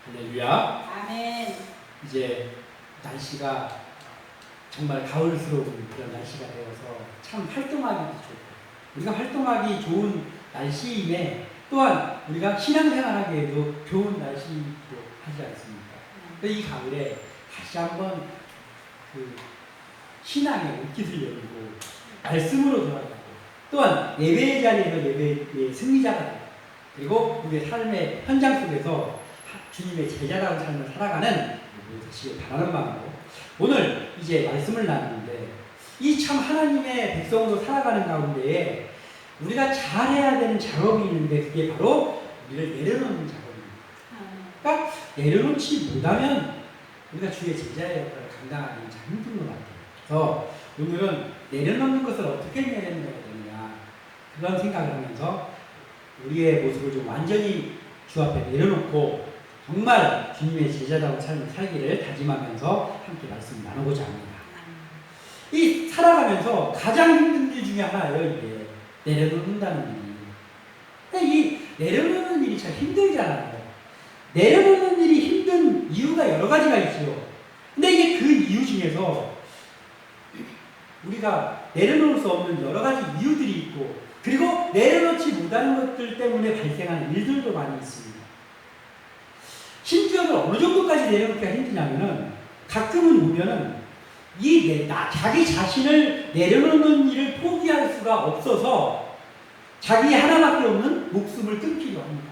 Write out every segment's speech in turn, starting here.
할렐루야. 아멘. 이제 날씨가 정말 가을스러운 그런 날씨가 되어서 참 활동하기도 좋고, 우리가 활동하기 좋은 날씨임에 또한 우리가 신앙생활하기에도 좋은 날씨도 하지 않습니까? 이 가을에 다시 한번 그 신앙의 옷깃을 열고 말씀으로 돌아가고, 또한 예배의 자리에서 예배의 승리자가 되고, 그리고 우리의 삶의 현장 속에서 주님의 제자다운 삶을 살아가는 우리 되시길 바라는 마음으로 오늘 이제 말씀을 나누는데, 이 참 하나님의 백성으로 살아가는 가운데에 우리가 잘해야 되는 작업이 있는데, 그게 바로 우리를 내려놓는 작업입니다. 그러니까 내려놓지 못하면 우리가 주의 제자의 역할을 감당하기 참 힘든 것 같아요. 그래서 오늘은 내려놓는 것을 어떻게 내려놓아야 되느냐, 그런 생각을 하면서 우리의 모습을 좀 완전히 주 앞에 내려놓고 정말 주님의 제자다운 삶을 살기를 다짐하면서 함께 말씀 나누고자 합니다. 이 살아가면서 가장 힘든 일 중에 하나예요. 이게 내려놓는다는 일이. 근데 이 내려놓는 일이 참 힘들잖아요. 내려놓는 일이 힘든 이유가 여러 가지가 있죠. 근데 이게 그 이유 중에서 우리가 내려놓을 수 없는 여러 가지 이유들이 있고, 그리고 내려놓지 못하는 것들 때문에 발생하는 일들도 많이 있습니다. 심지어는 어느 정도까지 내려놓기가 힘드냐면은, 가끔은 보면은 자기 자신을 내려놓는 일을 포기할 수가 없어서 자기 하나밖에 없는 목숨을 끊기도 합니다.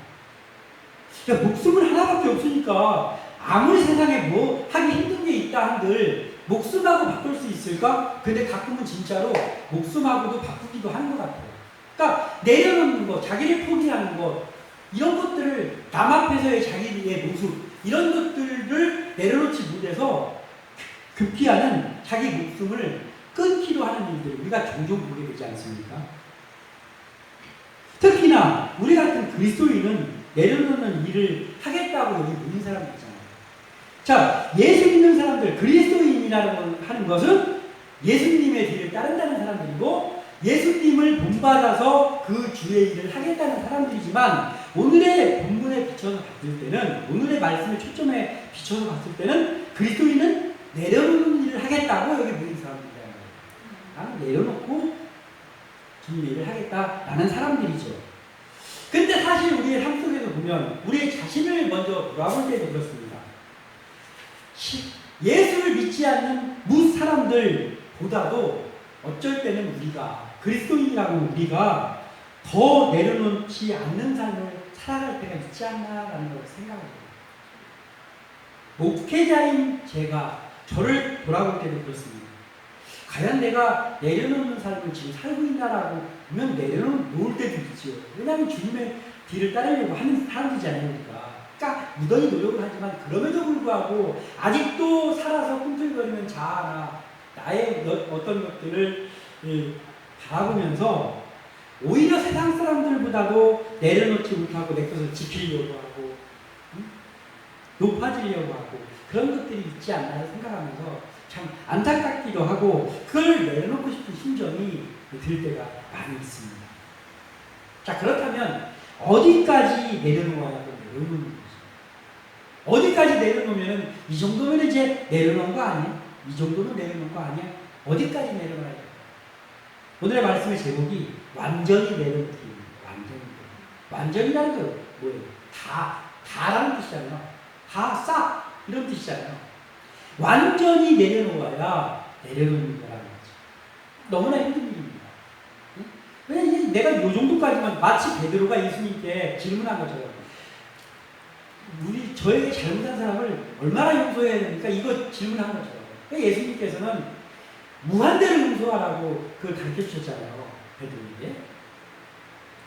그러니까 목숨을 하나밖에 없으니까 아무리 세상에 뭐 하기 힘든 게 있다 한들 목숨하고 바꿀 수 있을까? 근데 가끔은 진짜로 목숨하고도 바꾸기도 하는 것 같아요. 그러니까 내려놓는 것, 자기를 포기하는 것, 이런 것들을 남 앞에서의 자기의 모습, 이런 것들을 내려놓지 못해서 급기야는 자기 목숨을 끊기도 하는 일들을 우리가 종종 보게 되지 않습니까? 특히나 우리 같은 그리스도인은 내려놓는 일을 하겠다고 여기 모인 사람들 있잖아요. 자, 예수 믿는 사람들, 그리스도인이라고 하는 것은 예수님의 뒤를 따른다는 사람들이고, 예수님을 본받아서 그 주의 일을 하겠다는 사람들이지만, 오늘의 본문에 비춰서 봤을 때는, 오늘의 말씀의 초점에 비춰서 봤을 때는 그리스도인은 내려놓는 일을 하겠다고 여기 모인 사람들이라는 거예요. 나는 내려놓고 주님의 일을 하겠다라는 사람들이죠. 근데 사실 우리의 삶 속에서 보면 우리의 자신을 먼저 돌아볼 때도 그렇습니다. 예수를 믿지 않는 무 사람들보다도 어쩔 때는 우리가, 그리스도인이라고 우리가 더 내려놓지 않는 삶을 살아갈 때가 있지 않나라는 걸 생각해요. 목회자인 제가 저를 돌아볼 때도 그렇습니다. 과연 내가 내려놓는 삶을 지금 살고 있나라고 보면 내려놓을 때도 있죠. 왜냐하면 주님의 뒤를 따르려고 하는 사람이잖아요. 그러니까 무던히 노력을 하지만 그럼에도 불구하고 아직도 살아서 꿈틀거리는 자아나 나의 어떤 것들을 바라보면서 오히려 세상 사람들보다도 내려놓지 못하고 내 것을 지키려고 하고 높아지려고 하고 그런 것들이 있지 않나 생각하면서 참 안타깝기도 하고, 그걸 내려놓고 싶은 심정이 들 때가 많이 있습니다. 자, 그렇다면 어디까지 내려놓아야 내려놓는 거죠? 어디까지 내려놓으면 이 정도면 이제 내려놓은 거 아니야? 이 정도는 내려놓은 거 아니야? 어디까지 내려놔야 돼? 오늘의 말씀의 제목이 완전히 내려놓기입니다. 완전이라는 건 뭐예요? 다라는 뜻이잖아요. 다, 싹 이런 뜻이잖아요. 완전히 내려놓아야 내려놓는 거라는 거죠. 너무나 힘든 일입니다. 왜냐면 내가 이 정도까지만, 마치 베드로가 예수님께 질문한 것처럼 저에게 잘못한 사람을 얼마나 용서해야 됩니까? 이거 질문한 것처럼. 예수님께서는 무한대로 용서하라고 그걸 가르쳐 주셨잖아요. 베드로에게.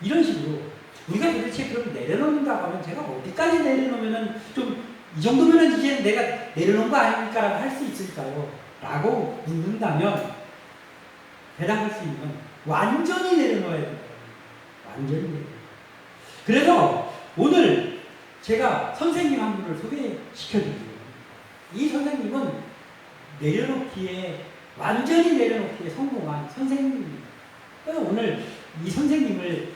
이런 식으로 우리가 도대체 그럼 내려놓는다고 하면 제가 어디까지 내려놓으면은 좀 이 정도면은 이제 내가 내려놓은 거 아닙니까? 라고 할 수 있을까요? 라고 묻는다면 대답할 수 있는 건 완전히 내려놓아야 됩니다. 완전히 내려놓아야 됩니다. 그래서 오늘 제가 선생님 한 분을 소개시켜드릴게요. 이 선생님은 완전히 내려놓기에 성공한 선생님입니다. 그래서 오늘 이 선생님을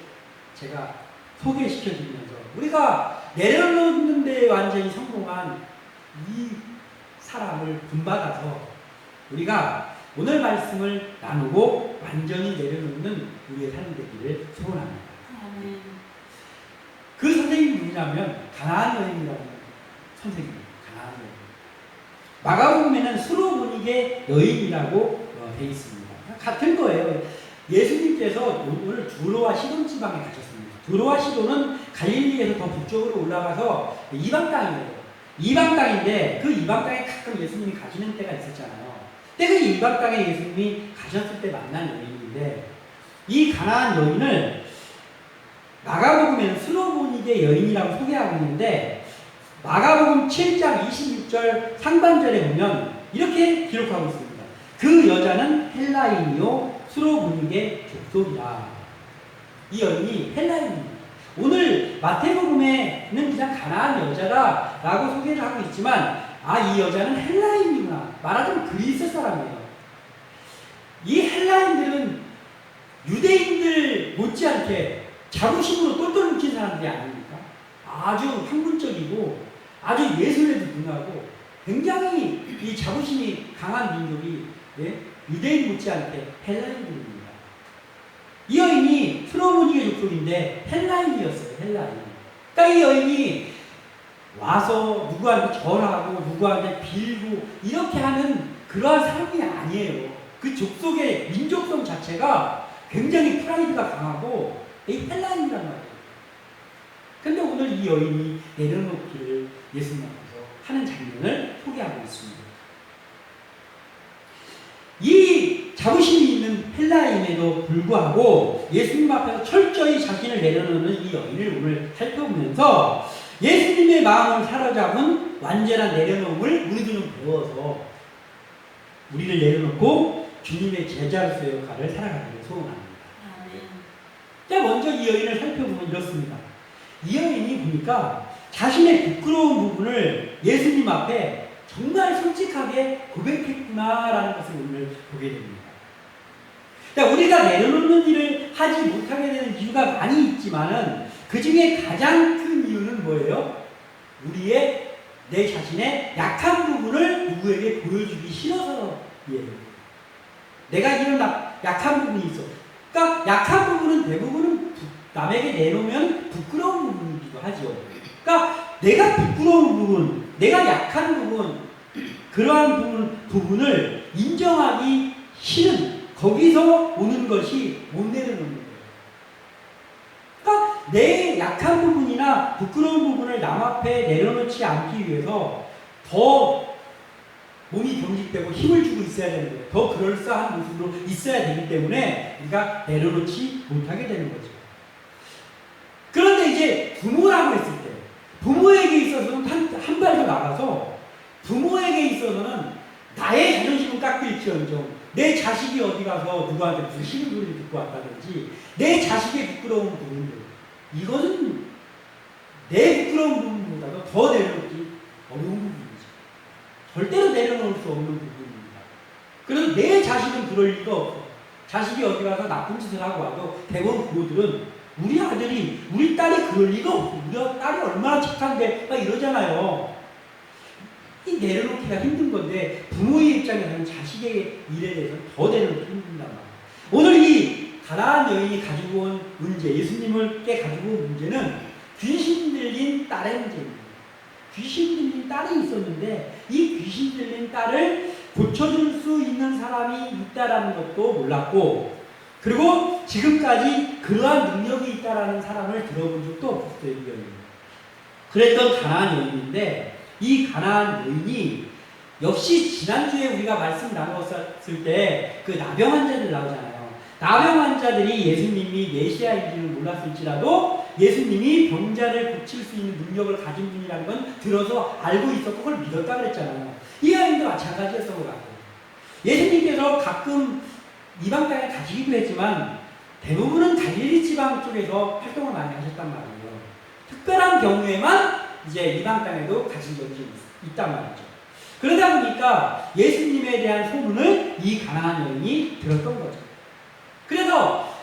제가 소개시켜드리면서 우리가 내려놓는 데 완전히 성공한 또한 이 사람을 본받아서 우리가 오늘 말씀을 나누고 완전히 내려놓는 우리의 삶이 되기를 소원합니다. 그 선생님이 누구냐면 가나안 여인이라는 선생님입니다. 가나안 여인. 마가복음에는 수로보니게 여인이라고 되어 있습니다. 같은 거예요. 예수님께서 오늘 두로와 시돈 지방에 가셨습니다. 두로와 시돈은 갈릴리에서 더 북쪽으로 올라가서 이방 땅이에요. 이방 땅인데 그 이방 땅에 가끔 예수님이 가시는 때가 있었잖아요. 근데 그 이방 땅에 예수님이 가셨을 때 만난 여인인데 이 가나안 여인을 마가복음에는 수로보니게 여인이라고 소개하고 있는데 마가복음 7장 26절 상반절에 보면 이렇게 기록하고 있습니다. 그 여자는 헬라인이요 수로보니게 족속이라. 이 여인이 헬라인입니다. 오늘 마태복음에는 그냥 가나안 여자다라고 소개를 하고 있지만 이 여자는 헬라인이구나. 말하자면 그리스 사람이에요. 이 헬라인들은 유대인들 못지않게 자부심으로 똘똘 뭉친 사람들이 아닙니까? 아주 학문적이고 아주 예술에도 능하고 굉장히 이 자부심이 강한 민족이 유대인 못지않게 헬라인들입니다. 이 여인이 수로보니게 족속인데 헬라인이었어요. 헬라인. 그러니까 이 여인이 와서 누구한테 절하고 누구한테 빌고 이렇게 하는 그러한 사람이 아니에요. 그 족속의 민족성 자체가 굉장히 프라이드가 강하고 이 헬라인이란 말이에요. 근데 오늘 이 여인이 내려놓기를 예수님 앞에서 하는 장면을 소개하고 있습니다. 이 자부심이 있는 헬라인에도 불구하고 예수님 앞에서 철저히 자신을 내려놓는 이 여인을 오늘 살펴보면서 예수님의 마음을 사로잡은 완전한 내려놓음을 우리들은 배워서 우리를 내려놓고 주님의 제자로서의 역할을 살아가기를 소원합니다. 자, 먼저 이 여인을 살펴보면 이렇습니다. 이 여인이 보니까 자신의 부끄러운 부분을 예수님 앞에 정말 솔직하게 고백했구나라는 것을 오늘 보게 됩니다. 자, 우리가 내려놓는 일을 하지 못하게 되는 이유가 많이 있지만은 그 중에 가장 큰 이유는 뭐예요? 내 자신의 약한 부분을 누구에게 보여주기 싫어서예요. 내가 이런 약한 부분이 있어. 그러니까 약한 부분은 대부분은 남에게 내놓으면 부끄러운 부분이기도 하죠. 그러니까 내가 부끄러운 부분, 내가 약한 부분, 그러한 부분을 인정하기 싫은 거기서 오는 것이 못 내려놓는 거예요. 그러니까 내 약한 부분이나 부끄러운 부분을 남 앞에 내려놓지 않기 위해서 더 몸이 경직되고 힘을 주고 있어야 되는 거예요. 더 그럴싸한 모습으로 있어야 되기 때문에 우리가 내려놓지 못하게 되는 거죠. 그런데 이제 부모라고 했을 때 부모에게 있어서는 한 발 더 나가서 부모에게 있어서는 나의 자존심은 깎일지언정 내 자식이 어디 가서 누구한테 무슨 싫은 소리를 듣고 왔다든지 내 자식의 부끄러운 부분들 이것은 내 부끄러운 부분보다도 더 내려놓기 어려운 부분이죠. 절대로 내려놓을 수 없는 부분입니다. 그래서 내 자식은 그럴 리가 없어. 자식이 어디 가서 나쁜 짓을 하고 와도 대부분 부모들은 우리 아들이, 우리 딸이 그럴 리가 없어. 우리 딸이 얼마나 착한데 막 이러잖아요. 이 내려놓기가 힘든 건데 부모의 입장에서는 자식의 일에 대해서 더 내려놓기 힘든단 말이에요. 오늘 이 가나안 여인이 가지고 온 문제, 예수님께 가지고 온 문제는 귀신 들린 딸의 문제입니다. 귀신 들린 딸이 있었는데 이 귀신 들린 딸을 고쳐줄 수 있는 사람이 있다라는 것도 몰랐고 그리고 지금까지 그러한 능력이 있다라는 사람을 들어본 적도 없었어요. 이 여인. 그랬던 가나안 여인인데 이 가나안 여인이 역시 지난주에 우리가 말씀 나누었을 때 그 나병 환자들 나오잖아요. 나병 환자들이 예수님이 메시아인지는 몰랐을지라도 예수님이 병자를 고칠 수 있는 능력을 가진 분이라는 건 들어서 알고 있었고 그걸 믿었다 그랬잖아요. 이 여인도 마찬가지였던 것 같아요. 예수님께서 가끔 이방 땅에 가시기도 했지만 대부분은 갈릴리 지방 쪽에서 활동을 많이 하셨단 말이에요. 특별한 경우에만 이제 이방 땅에도 가신 적이 있단 말이죠. 그러다 보니까 예수님에 대한 소문을 이 가나안 여인이 들었던 거죠. 그래서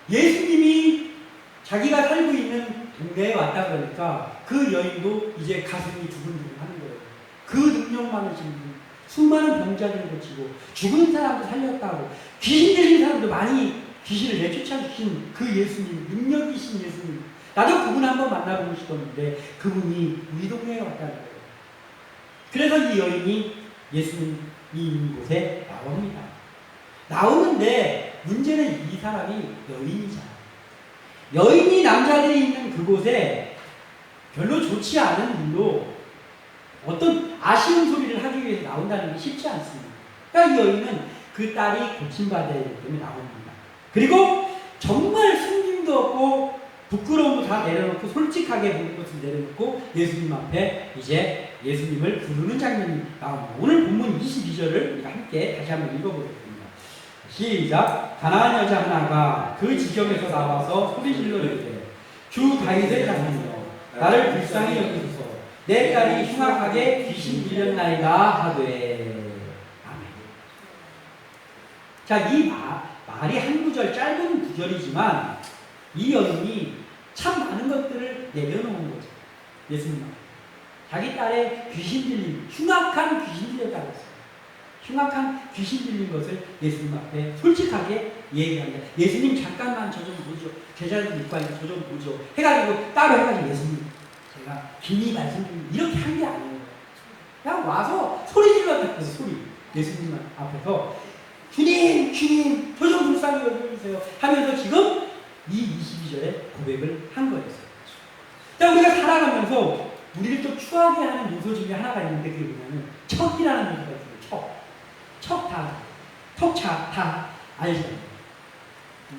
예수님이 자기가 살고 있는 동네에 왔다 그러니까 그 여인도 이제 가슴이 두근두근 하는 그 능력 많으신 분, 수많은 병자들을 고치고 죽은 사람도 살렸다고 귀신 들린 사람도 많이 귀신을 내쫓아주신 그 예수님, 능력이신 예수님. 나도 그분 한번 만나보고 싶었는데 그분이 우리 동네에 왔다는 거예요. 그래서 이 여인이 예수님이 있는 곳에 나옵니다. 나오는데 문제는 이 사람이 여인이잖아. 여인이 남자들이 있는 그곳에 별로 좋지 않은 일로 어떤 아쉬운 소리를 하기 위해서 나온다는 게 쉽지 않습니다. 그러니까 이 여인은 그 딸이 고침받아야 되기 때문에 나옵니다. 그리고 정말 숨김도 없고 부끄러움도 다 내려놓고 솔직하게 모든 것을 내려놓고 예수님 앞에 이제 예수님을 부르는 장면이 나옵니다. 오늘 본문 22절을 우리가 함께 다시 한번 읽어보겠습니다. 시작. 가난한 여자 하나가 그 지경에서 나와서 소리질러 이르되 주 다윗의 자손이여 나를 불쌍히 여기소서 내 딸이 흉악하게 귀신 들렸나이다 하되. 아멘. 자, 이 말이 한 구절, 짧은 구절이지만 이 여인이 참 많은 것들을 내려놓은 거죠. 예수님 앞에. 자기 딸의 귀신 들린, 흉악한 귀신 들렸다고 했어요. 흉악한 귀신 들린 것을 예수님 앞에 솔직하게 얘기합니다. 예수님 잠깐만 저 좀 보죠. 제자들 입고 앉아 저 좀 보죠. 해가지고 따로 해가지고 예수님 제가 긴히 말씀드리면 이렇게 한 게 아니에요. 그냥 와서 소리 질렀다. 소리. 예수님 앞에서 주님, 주님, 저 좀 불쌍히 여겨주세요 하면서 지금 이 22절에 고백을 한 거였어요. 자, 우리가 살아가면서 우리를 좀 추하게 하는 요소 중에 하나가 있는데 그게 뭐냐면 척이라는 요소가 있어요. 척. 척 다 알죠?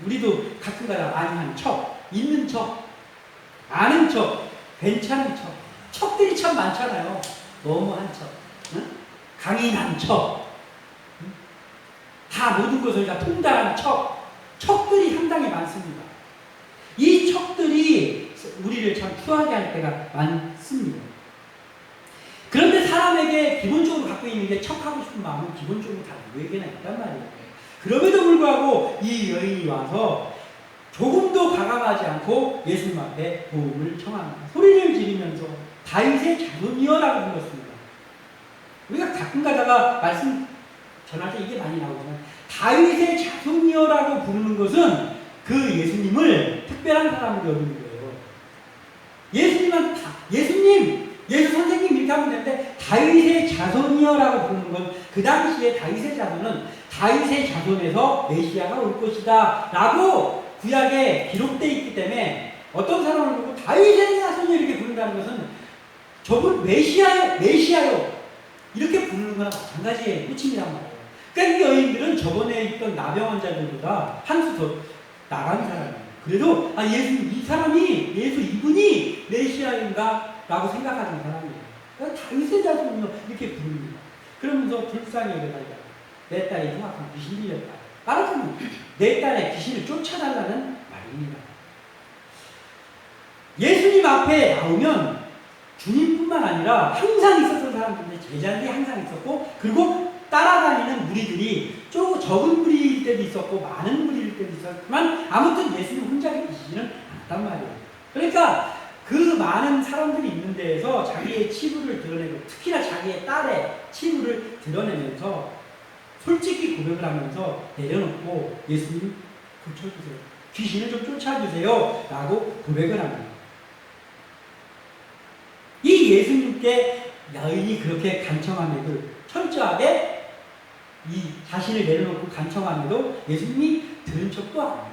우리도 가끔가다 많이 하는 척, 있는 척, 아는 척, 괜찮은 척. 척들이 참 많잖아요. 너무한 척, 응? 강인한 척, 응? 다 모든 것을 다 통달한 척. 척들이 상당히 많습니다. 이 척들이 우리를 참 추하게 할 때가 많습니다. 그런데 사람에게 기본적으로 갖고 있는 게 척하고 싶은 마음은 기본적으로 다 누구에게나 있단 말이에요. 그럼에도 불구하고 이 여인이 와서 조금도 가감하지 않고 예수님 앞에 도움을 청합니다. 소리를 지르면서 다윗의 자손이여라고 불렀습니다. 우리가 가끔 가다가 말씀 전할 때 이게 많이 나오지만 다윗의 자손이여라고 부르는 것은 그 예수님을 특별한 사람으로 여기는 거예요. 예수님은 예수님, 예수 선생님 이렇게 하면 되는데 다윗의 자손이여라고 부르는 건 그 당시에 다윗의 자손은 다윗의 자손에서 메시아가 올 것이다 라고 구약에 기록되어 있기 때문에 어떤 사람을 보고 다윗의 자손이 이렇게 부른다는 것은 저분 메시아요 이렇게 부르는 거랑 마찬가지의 호칭이란 말이에요. 그러니까 이 여인들은 저번에 있던 나병 환자들보다 한 수 더 나간 사람이에요. 그래도 예수님 이 사람이 예수 이분이 메시아인가 라고 생각하는 사람이에요. 그러니까 다윗의 자손이요 이렇게 부릅니다. 그러면서 불쌍히 여겨달라. 내 딸이 흉악한 귀신 들렸다. 말하자면 내 딸의 귀신을 쫓아달라는 말입니다. 예수님 앞에 나오면 주님뿐만 아니라 항상 있었던 사람들인데 제자들이 항상 있었고 그리고 따라다니는 무리들이 좀 적은 무리일 때도 있었고 많은 무리일 때도 있었지만 아무튼 예수님 혼자 계시지는 않단 말이에요. 그러니까 그 많은 사람들이 있는 데에서 자기의 치부를 드러내고 특히나 자기의 딸의 치부를 드러내면서 솔직히 고백을 하면서 내려놓고 예수님 고쳐주세요. 귀신을 좀 쫓아주세요 라고 고백을 합니다. 이 예수님께 여인이 그렇게 간청함에도 철저하게 이 자신을 내려놓고 간청함에도 예수님이 들은 척도 안 해요.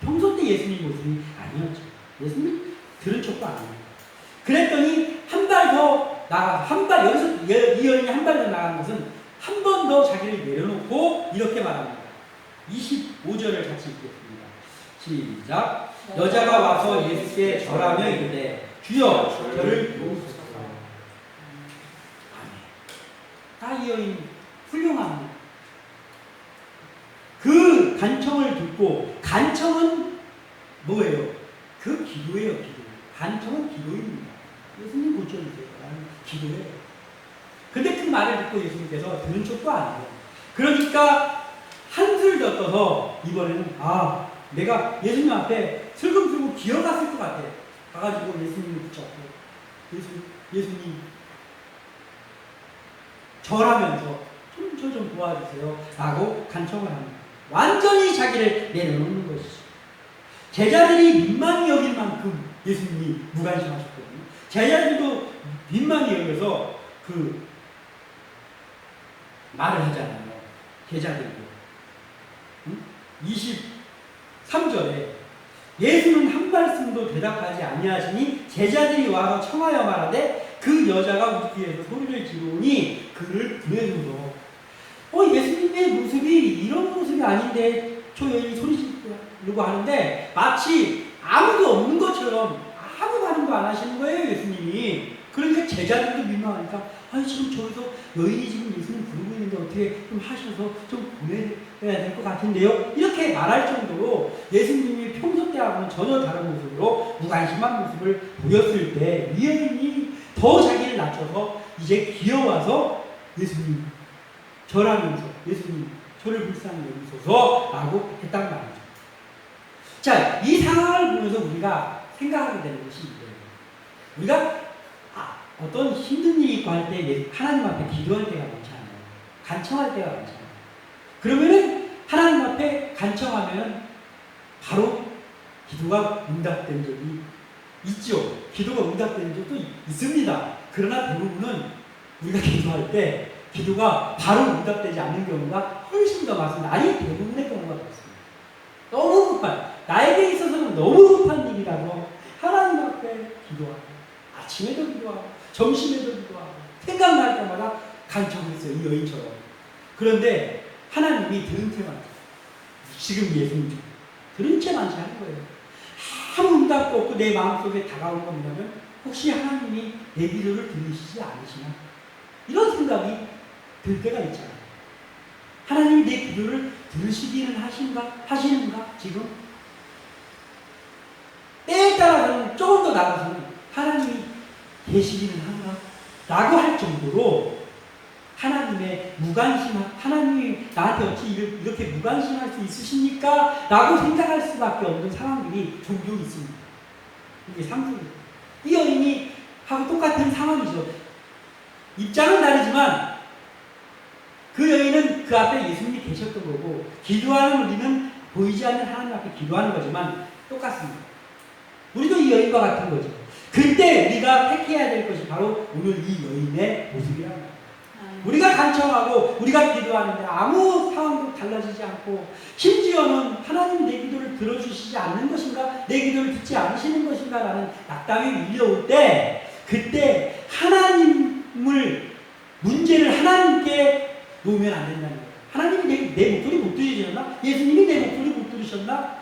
평소 때 예수님 모습이 아니었죠. 예수님이 들은 척도 안 해요. 그랬더니 한 발 더 나가서 여기서 이 여인이 한 발 더 나간 것은 한 번 더 자기를 내려놓고 이렇게 말합니다. 25절을 같이 읽겠습니다. 시작. 여자가 와서 예수께 절하며 이르되 주여 저를 도우소서. 아멘. 이 여인 훌륭합니다. 그 간청을 듣고 간청은 뭐예요? 그 기도예요. 기도. 간청은 기도입니다. 예수님 고쳐주세요. 기도예요. 근데 그 말을 듣고 예수님께서 들은 척도 안 해요. 그러니까 한술 더 떠서 이번에는 내가 예수님 앞에 슬금슬금 기어갔을 것 같아. 가가지고 예수님을 붙잡고 예수님 절하면서 저 좀 도와주세요 라고 간청을 합니다. 완전히 자기를 내려놓는 것이죠. 제자들이 민망히 여길 만큼 예수님이 무관심하셨거든요. 제자들도 민망히 여겨서 그 말을 하잖아요. 제자들도. 23절에 예수는 한 말씀도 대답하지 아니하시니 제자들이 와서 청하여 말하되 그 여자가 우리 귀에서 소리를 지르니 그를 보내소서. 예수님의 모습이 이런 모습이 아닌데 저 여인이 소리 지르고 하는데 마치 아무도 없는 것처럼 아무 말도 안 하시는 거예요, 예수님이. 그러니까 제자들도 민망하니까 지금 저기서 여인이 지금 예수님 부르고 있는데 어떻게 좀 하셔서 좀 보내야 될 것 같은데요? 이렇게 말할 정도로 예수님이 평소 때하고는 전혀 다른 모습으로 무관심한 모습을 보였을 때 이 여인이 더 자기를 낮춰서 이제 기어와서 예수님 절하면서 예수님 저를 불쌍히 여기소서라고 했단 말이죠. 자, 이 상황을 보면서 우리가 생각하게 되는 것이 이거예요. 우리가 어떤 힘든 일이 있고 할 때 하나님 앞에 기도할 때가 많잖아요. 간청할 때가 많잖아요. 그러면은 하나님 앞에 간청하면 바로 기도가 응답된 적이 있죠. 기도가 응답된 적도 있습니다. 그러나 대부분은 우리가 기도할 때 기도가 바로 응답되지 않는 경우가 훨씬 더 많습니다. 아니 대부분의 경우가 그렇습니다. 너무 급한, 나에게 있어서는 너무 급한 일이라서 하나님 앞에 기도하고 아침에도 기도하고 점심에도 기도하고 생각날 때마다 간청했어요. 이 여인처럼. 그런데 하나님이 들은 채 많지. 지금 예수님 들은 채 많지 하는 거예요. 아무 응답도 없고 내 마음속에 다가오는 거 뭐냐면 혹시 하나님이 내 기도를 들으시지 않으시나? 이런 생각이 들 때가 있잖아요. 하나님이 내 기도를 들으시기는 하시는가? 지금? 때에 따라서는 조금 더 나가서는 하나님이 계시기는 한가? 라고 할 정도로 하나님의 하나님이 나한테 어찌 이렇게 무관심할 수 있으십니까? 라고 생각할 수밖에 없는 상황들이 종종 있습니다. 이게 상승입니다. 이 여인이 하고 똑같은 상황이죠. 입장은 다르지만 그 여인은 그 앞에 예수님이 계셨던 거고 기도하는 우리는 보이지 않는 하나님 앞에 기도하는 거지만 똑같습니다. 우리도 이 여인과 같은 거죠. 그때 우리가 택해야 될 것이 바로 오늘 이 여인의 모습이라는 거예요. 우리가 간청하고 우리가 기도하는데 아무 상황도 달라지지 않고 심지어는 하나님 내 기도를 들어주시지 않는 것인가? 내 기도를 듣지 않으시는 것인가? 라는 낙담이 밀려올 때 그때 문제를 하나님께 놓으면 안 된다는 거예요. 하나님이 내 목소리 못 들으셨나? 예수님이 내 목소리 못 들으셨나?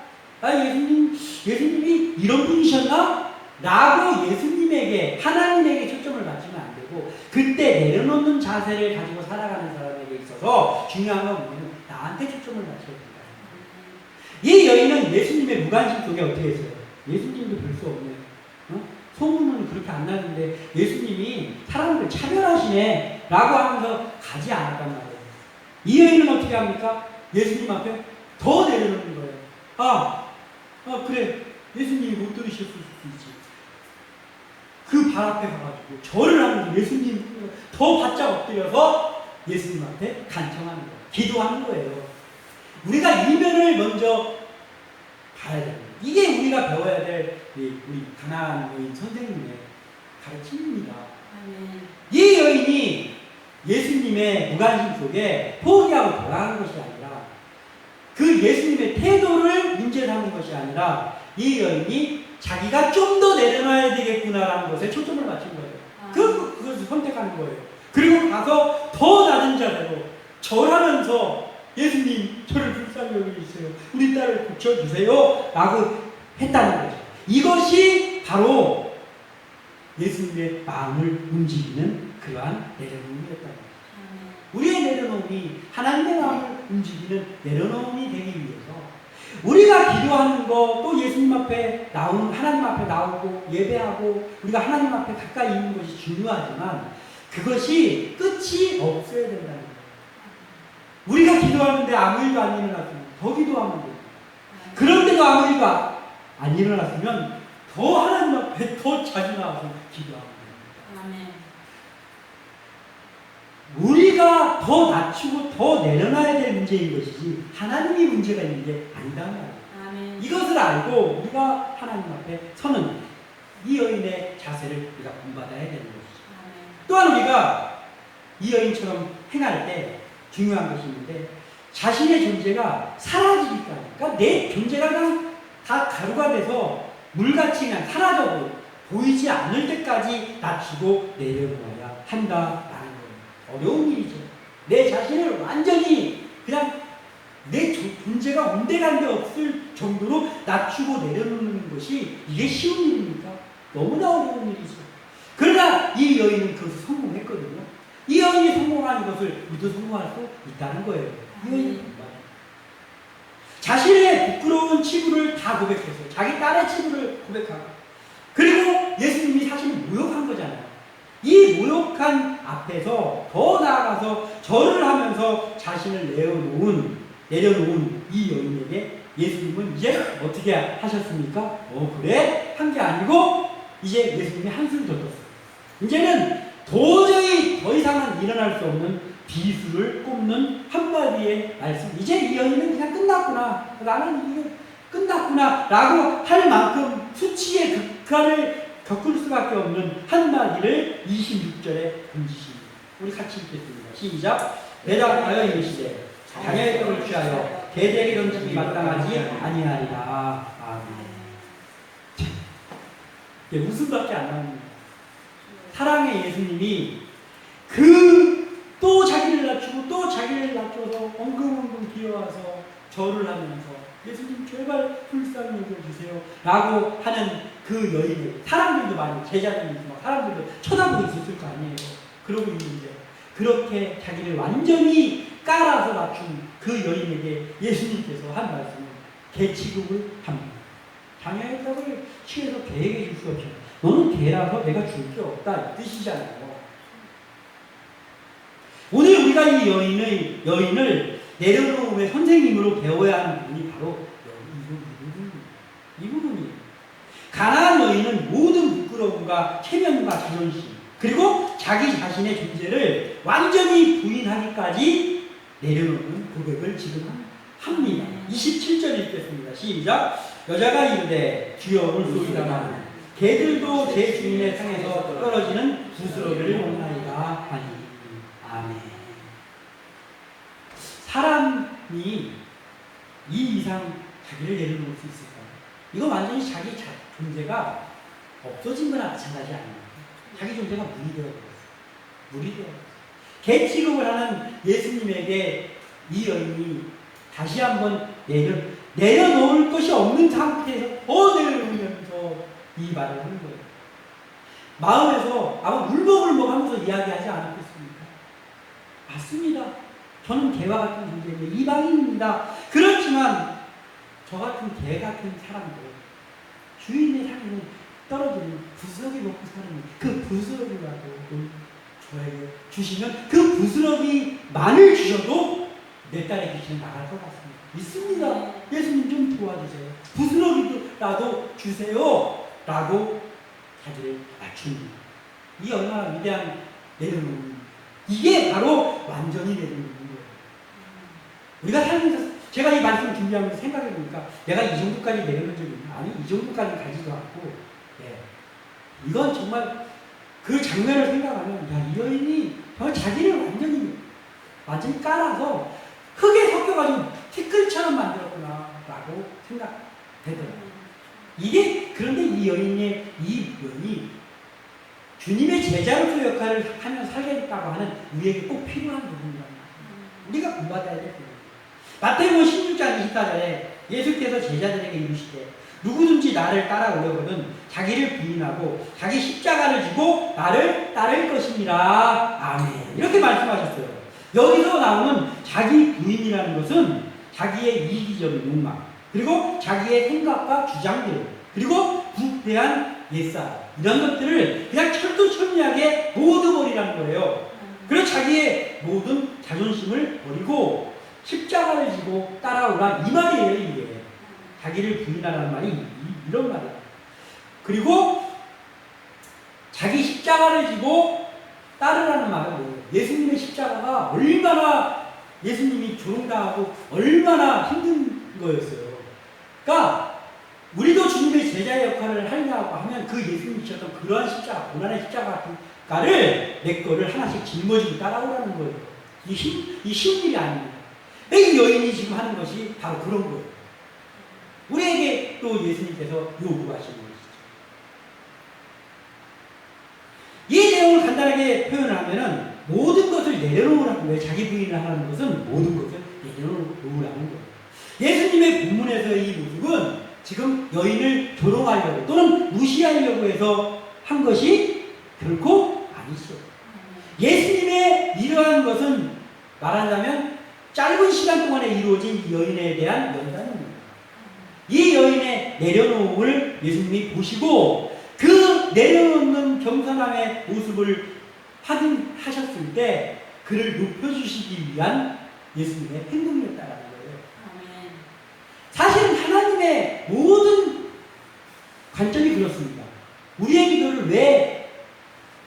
예수님이 이런 분이셨나? 라고 예수님에게, 하나님에게 초점을 맞추면 안 되고, 그때 내려놓는 자세를 가지고 살아가는 사람에게 있어서 중요한 건 뭐냐면, 나한테 초점을 맞춰야 된다. 이 여인은 예수님의 무관심 속에 어떻게 했어요? 예수님도 볼 수 없네. 소문은 그렇게 안 나는데, 예수님이 사람을 차별하시네. 라고 하면서 가지 않았단 말이에요. 이 여인은 어떻게 합니까? 예수님 앞에 더 내려놓는 거예요. 그래. 예수님이 못 들으셨을 수도 있지. 그 발 앞에 가가지고 절을 하면서 예수님 더 바짝 엎드려서 예수님 앞에 간청하는 거예요. 기도하는 거예요. 우리가 이면을 먼저 봐야 됩니다. 이게 우리가 배워야 될 우리 가나안 여인 선생님의 가르침입니다. 이 여인이 예수님의 무관심 속에 포기하고 돌아가는 것이 아니라 그 예수님의 태도를 문제 삼는 것이 아니라 이 여인이 자기가 좀 더 내려놔야 되겠구나라는 것에 초점을 맞춘 거예요. 그것을 선택하는 거예요. 그리고 가서 더 낮은 자세로 절하면서 예수님 저를 불쌍히 여겨주세요. 우리 딸을 고쳐주세요. 라고 했다는 거죠. 이것이 바로 예수님의 마음을 움직이는 그러한 내려놓음이었다는 거죠. 우리의 내려놓음이 하나님의 마음을 움직이는 내려놓음이 되기 위해서 우리가 기도하는 거, 또 예수님 앞에 하나님 앞에 나오고 예배하고 우리가 하나님 앞에 가까이 있는 것이 중요하지만 그것이 끝이 없어야 된다는 거예요. 우리가 기도하는데 아무 일도 안 일어났으면 더 기도하면 돼요. 그런데도 아무 일도 안 일어났으면 더 하나님 앞에 더 자주 나와서 기도하면 됩니다. 우리가 우리가 더 낮추고 더 내려놔야 될 문제인 것이지 하나님이 문제가 있는 게 아니다는 말이에요. 이것을 알고 우리가 하나님 앞에 서는 이 여인의 자세를 우리가 본받아야 되는 것이죠. 또한 우리가 이 여인처럼 행할 때 중요한 것이 있는데 자신의 존재가 사라지기까지, 그러니까 내 존재가 그냥 다 가루가 돼서 물같이 그냥 사라져도 보이지 않을 때까지 낮추고 내려놓아야 한다라는 거예요. 어려운 일이죠. 내 자신을 완전히 그냥 내 존재가 온데간데 없을 정도로 낮추고 내려놓는 것이 이게 쉬운 일입니까? 너무나 어려운 일이죠. 그러나 이 여인은 그것을 성공했거든요. 이 여인이 성공한 것을 우리도 성공할 수 있다는 거예요. 이 여인은 자신의 부끄러운 치부를 다 고백했어요. 자기 딸의 치부를 고백하고, 그리고 예수님이 사실 모욕한 거잖아요. 이 모욕한 앞에서 더 나아가서 절을 하면서 자신을 내려놓은 이 여인에게 예수님은 이제 어떻게 하셨습니까? 그래? 한 게 아니고 이제 예수님이 한숨 더 떴어요. 이제는 도저히 더 이상은 일어날 수 없는 비수를 꼽는 한마디의 말씀. 이제 이 여인은 그냥 끝났구나. 나는 이게 끝났구나. 라고 할 만큼 수치의 극한을 겪을 수밖에 없는 한마디를 26절에 던지십니다. 우리 같이 읽겠습니다. 시작. 대답하여 이르시되 자녀의 떡을 취하여 대대에게 던지기 마땅하지 아니하리라. 아멘. 웃음밖에 안 나옵니다. 사랑의 예수님이 또 자기를 낮추고 또 자기를 낮춰서 엉금엉금 기어와서 절을 하면서 예수님 제발 불쌍히 여겨주세요 라고 하는 그 여인을 사람들도 많이 제자들이 있고 사람들도 쳐다보고 있었을 거 아니에요. 그러고 있는데 그렇게 자기를 완전히 깔아서 낮춘 그 여인에게 예수님께서 한 말씀은 개 취급을 합니다. 자녀의 떡을 취해서 개에게 줄 수 없죠. 너는 개라서 내가 줄 게 없다 이 뜻이잖아요. 오늘 우리가 이 여인을 내려놓음의 선생님으로 배워야 하는 부분이 바로 이 부분이에요. 가난한 여인은 모든 부끄러움과 체면과 자존심 그리고 자기 자신의 존재를 완전히 부인하기까지 내려놓는 고백을 지금 합니다. 27절 읽겠습니다. 시작. 여자가 이르되 주여 올소이다만 개들도 제 주인의 상에서 떨어지는 부스러기를 먹나이다 하니. 아멘. 사람이 이 이상 자기를 내려놓을 수 있을까요? 이거 완전히 자기 존재가 없어진 거나 마찬가지 아닙니까? 자기 존재가 물이 되어버렸어요. 물이 되어버렸어요. 개 취급을 하는 예수님에게 이 여인이 다시 한번 내려놓을 것이 없는 상태에서 내려놓으면서 이 말을 하는 거예요. 마음에서 아마 울먹울먹 하면서 이야기하지 않았겠습니까? 맞습니다. 저는 개와 같은 존재입니다. 이방인입니다. 그렇지만 저 같은 개 같은 사람들 주인의 상에는 떨어지는 부스러기 먹고 사는 그 부스러기라도 저에게 주시면 그 부스러기만을 주셔도 내 딸의 귀신은 나갈 것 같습니다. 믿습니다. 예수님 좀 도와주세요. 부스러기라도 주세요. 라고 자기를 낮춥니다. 이 얼마나 위대한 내려놓는 이게 바로 완전히 내려놓는 거예요. 우리가 살면서 제가 이 말씀 준비하면서 생각해보니까 내가 이 정도까지 내려놓은 적이 있나? 아니 이 정도까지 가지도 않고 이건 정말 그 장면을 생각하면 이 여인이 자기를 완전히 깔아서 흙에 섞여가지고 티끌처럼 만들었구나 라고 생각되더라고요. 그런데 이 여인이 주님의 제자로서 역할을 하며 살겠다고 하는 우리에게 꼭 필요한 부분이라는 말입니다. 우리가 본받아야 될 부분. 마태복음 16장 24절에 예수께서 제자들에게 이르시되 누구든지 나를 따라오려거든 자기를 부인하고 자기 십자가를 지고 나를 따를 것입니다. 아멘. 이렇게 말씀하셨어요. 여기서 나오는 자기 부인이라는 것은 자기의 이기적인 욕망 그리고 자기의 생각과 주장들 그리고 부패한 옛사람 이런 것들을 그냥 철두철미하게 모두 버리라는 거예요. 그리고 자기의 모든 자존심을 버리고 십자가를 지고 따라오라 이 말이에요. 이게 자기를 부인하라는 말이 이런 말이에요. 그리고 자기 십자가를 지고 따르라는 말은 뭐예요? 예수님의 십자가가 얼마나 예수님이 조롱당하고 얼마나 힘든 거였어요. 그러니까 우리도 주님의 제자의 역할을 하려고 하면 그 예수님이 지셨던 그러한 십자가, 고난의 십자가를 내 거를 하나씩 짊어지고 따라오라는 거예요. 이 쉬운 일이 아닙니다. 이 여인이 지금 하는 것이 바로 그런 거예요. 우리에게 또 예수님께서 요구하시는 것이죠. 이 내용을 간단하게 표현을 하면은 모든 것을 내려놓으라는 거예요. 자기 부인을 하라는 것은 모든 것을 내려놓으라는 거예요. 예수님의 본문에서의 이 모습은 지금 여인을 조롱하려고 또는 무시하려고 해서 한 것이 결코 아니죠. 예수님의 이러한 것은 말하자면 짧은 시간 동안에 이루어진 이 여인에 대한 연단입니다. 이 여인의 내려놓음을 예수님이 보시고 그 내려놓는 겸손함의 모습을 확인하셨을 때 그를 높여주시기 위한 예수님의 행동이었다라는 거예요. 사실은 하나님의 모든 관점이 그렇습니다. 우리의 기도를 왜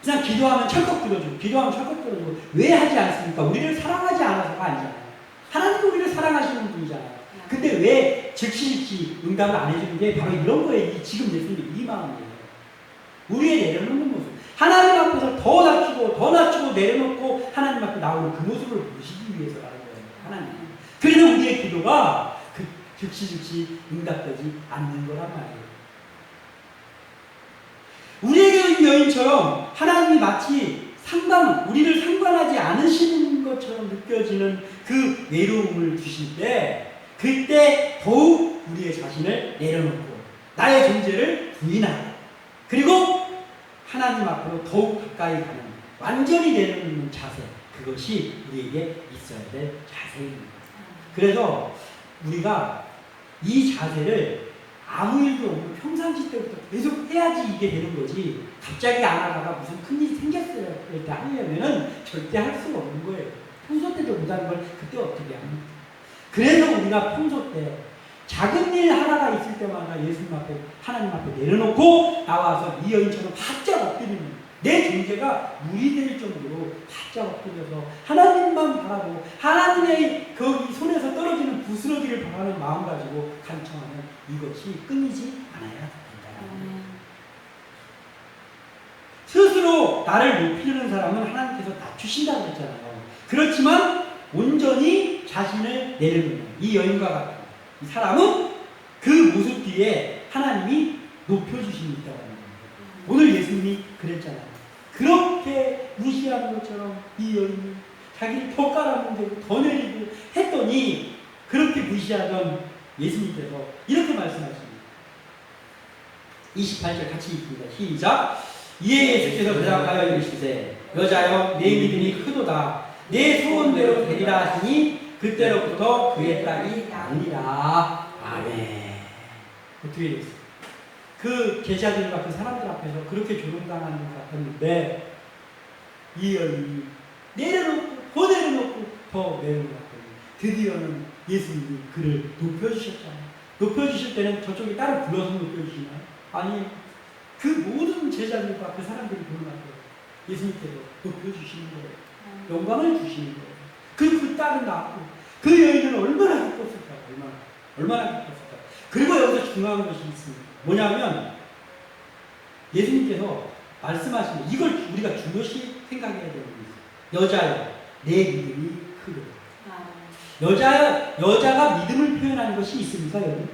그냥 기도하면 철컥 들어주고 기도하면 철컥 들어주고 왜 하지 않습니까? 우리를 사랑하지 않아서가 아니잖아요. 하나님도 우리를 사랑하시는 분이잖아요. 근데 왜 즉시 응답을 안 해주는 게 바로 이런 거예요. 지금 예수님의 이 마음이에요. 우리의 내려놓는 모습. 하나님 앞에서 더 낮추고 내려놓고 하나님 앞에 나오는 그 모습을 보시기 위해서라는 거예요. 하나님. 그래서 우리의 기도가 즉시 응답되지 않는 거란 말이에요. 우리에게 여인처럼 하나님이 마치 우리를 상관하지 않으시는 것처럼 느껴지는 그 외로움을 주실 때 그때 더욱 우리의 자신을 내려놓고 나의 존재를 부인하고 그리고 하나님 앞으로 더욱 가까이 가는 완전히 내려놓는 자세, 그것이 우리에게 있어야 될 자세입니다. 그래서 우리가 이 자세를 아무 일도 없는 평상시 때부터 계속 해야지 이게 되는 거지 갑자기 안 하다가 무슨 큰일이 생겼을 때 하려면은 절대 할 수가 없는 거예요. 평소 때도 못하는 걸 그때 어떻게 합니까? 그래서 우리가 평소 때 작은 일 하나가 있을 때마다 예수님 앞에 하나님 앞에 내려놓고 나와서 이 여인처럼 바짝 엎드리는 내 존재가 무리될 정도로 바짝 엎드려서 하나님만 바라고 하나님의 그 손에서 떨어지는 부스러기를 바라는 마음 가지고 간청하면 이것이 끊이지 않아야 된다는 거예요. 스스로 나를 높이려는 사람은 하나님께서 낮추신다고 했잖아요. 그렇지만 온전히 자신을 내려놓는 이 여인과 같은 이 사람은 그 모습 뒤에 하나님이 높여주심이 있다고 하는 겁니다. 오늘 예수님이 그랬잖아요. 그렇게 무시하는 것처럼 이 여인이 자기를 더 깔아뭉개고 더 내리고 했더니 그렇게 무시하던 예수님께서 이렇게 말씀하십니다. 28절 같이 읽습니다. 시작. 이에 예수께서 대답하여 이르시되 여자여 내 믿음이 크도다. 내 소원대로 되리라 하시니 그때로부터 그의 딸이 나으리라. 아멘. 어떻게 됐어요? 그 제자들과 그 사람들 앞에서 그렇게 조롱당하는 것 같았는데 이 여인이 내려놓고 더 내려놓고 더 내려놓았더니 드디어는 예수님이 그를 높여주셨잖아요. 높여주실 때는 저쪽에 딸을 불러서 높여주시나요? 아니, 그 모든 제자들과 그 사람들이 보는 앞에 예수님께서 높여주시는 거예요. 영광을 주시는 거예요. 그 딸은 낳고 그 여인은 얼마나 기뻤을까? 얼마나 기뻤을까? 그리고 여기서 중요한 것이 있습니다. 뭐냐면 예수님께서 말씀하시는 이걸 우리가 중요시 생각해야 되는 게 있어요. 여자여 내 믿음이 크도다. 여자가 믿음을 표현하는 것이 있습니까? 여러분?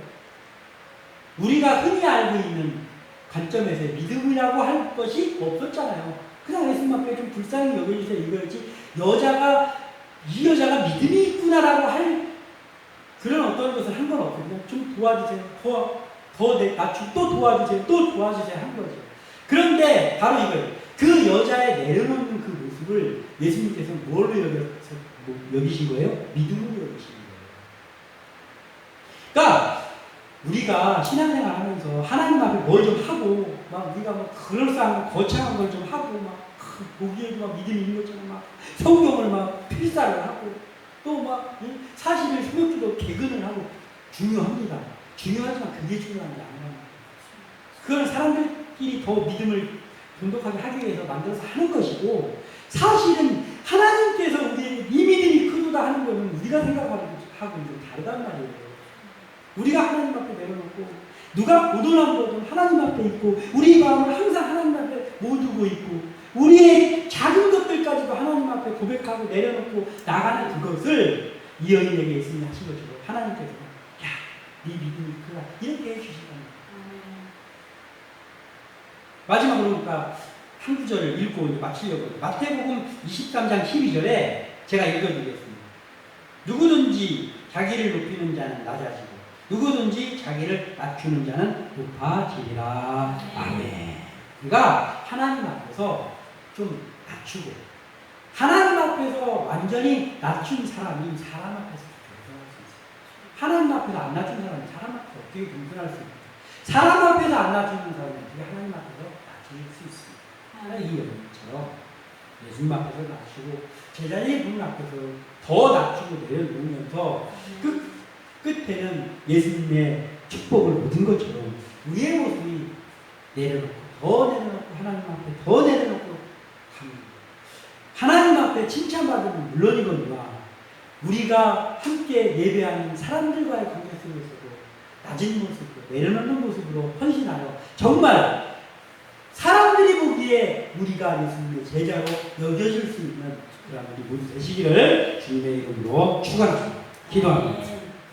우리가 흔히 알고 있는 관점에서 믿음이라고 할 것이 없었잖아요. 그냥 예수님 앞에 좀 불쌍히 여겨주세요 이거였지 이 여자가 믿음이 있구나라고 할 그런 어떤 것을 한 건 없거든요. 좀 도와주세요. 더 낮추고 또 도와주세요. 또 도와주세요 한 거죠. 그런데 바로 이거예요. 그 여자의 내려놓는 그 모습을 예수님께서 뭘로 여기신 거예요? 믿음으로 여기신 거예요. 그러니까 우리가 신앙생활 하면서 하나님 앞에 뭘 좀 하고 막 우리가 막 그럴싸한 거창한 걸 좀 하고 막 보기에도 막 믿음이 있는 것처럼 막 성경을 막 필사를 하고 또 막 사실을 새벽기도 개근을 하고 중요합니다. 중요하지만 그게 중요한 게 아니라 그건 사람들끼리 더 믿음을 돈독하게 하기 위해서 만들어서 하는 것이고 사실은 하나님 하고는 좀 다르단 말이에요. 우리가 하나님 앞에 내려놓고 누가 보더란 보든 하나님 앞에 있고 우리 마음을 항상 하나님 앞에 모두고 있고 우리의 작은 것들까지도 하나님 앞에 고백하고 내려놓고 나가는 그것을 이 여인에게 예수님이 하신 것처럼 하나님께서 야, 네 믿음이 크다 이렇게 해주신다는 거예요. 마지막으로 그러니까 한 구절을 읽고 마치려고 마태복음 23장 12절에 제가 읽어드리겠습니다. 누구든지 자기를 높이는 자는 낮아지고 누구든지 자기를 낮추는 자는 높아지리라. 아멘. 그러니까 하나님 앞에서 좀 낮추고 하나님 앞에서 완전히 낮춘 사람이 사람 앞에서 겸손할 수 있어요. 하나님 앞에서 안 낮춘 사람이 사람 앞에서 어떻게 겸손할 수 있어요? 사람 앞에서 안 낮추는 사람은 어떻게 하나님 앞에서 낮출 수 있습니다. 이 여인처럼 예수님 앞에서 낮추고 제자의 분 앞에서 더 낮추고 내려놓으면서 끝에는 예수님의 축복을 얻은 것처럼 우리의 모습이 내려놓고 더 내려놓고 하나님 앞에 더 내려놓고 갑니다. 하나님 앞에 칭찬받으면 물론이거니와 우리가 함께 예배하는 사람들과의 관계 속에서도 낮은 모습으로 내려놓는 모습으로 헌신하여 정말 사람들이 보기에 우리가 예수님의 제자로 여겨질 수 있는 그런 우리 모두 되시기를 주님의 이름으로 축원합니다. 기도합니다.